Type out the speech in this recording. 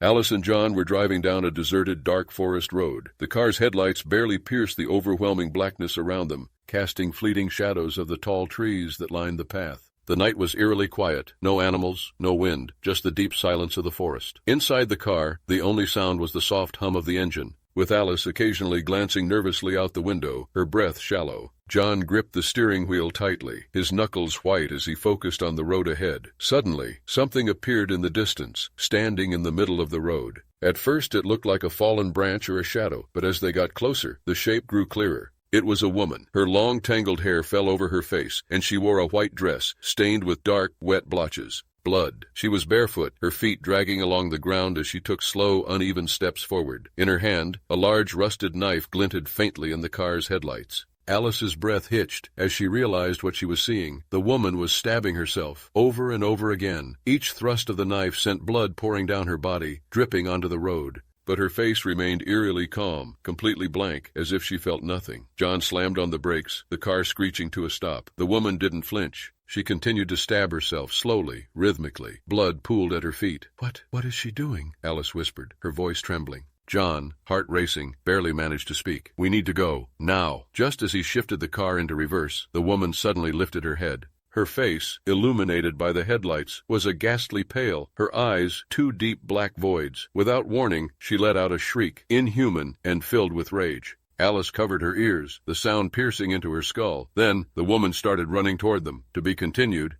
Alice and John were driving down a deserted, dark forest road. The car's headlights barely pierced the overwhelming blackness around them, casting fleeting shadows of the tall trees that lined the path. The night was eerily quiet. No animals, no wind, just the deep silence of the forest. Inside the car, the only sound was the soft hum of the engine, with Alice occasionally glancing nervously out the window, her breath shallow. John gripped the steering wheel tightly, his knuckles white as he focused on the road ahead. Suddenly, something appeared in the distance, standing in the middle of the road. At first it looked like a fallen branch or a shadow, but as they got closer, the shape grew clearer. It was a woman. Her long tangled hair fell over her face, and she wore a white dress, stained with dark, wet blotches. Blood. She was barefoot, her feet dragging along the ground as she took slow, uneven steps forward. In her hand, a large rusted knife glinted faintly in the car's headlights. Alice's breath hitched as she realized what she was seeing. The woman was stabbing herself, over and over again. Each thrust of the knife sent blood pouring down her body, dripping onto the road. But her face remained eerily calm, completely blank, as if she felt nothing. John slammed on the brakes, the car screeching to a stop. The woman didn't flinch. She continued to stab herself, slowly, rhythmically. Blood pooled at her feet. What is she doing?" Alice whispered, her voice trembling. John, heart racing, barely managed to speak. "We need to go, now." Just as he shifted the car into reverse, the woman suddenly lifted her head. Her face, illuminated by the headlights, was a ghastly pale, her eyes two deep black voids. Without warning, she let out a shriek, inhuman and filled with rage. Alice covered her ears, the sound piercing into her skull. Then, the woman started running toward them. To be continued.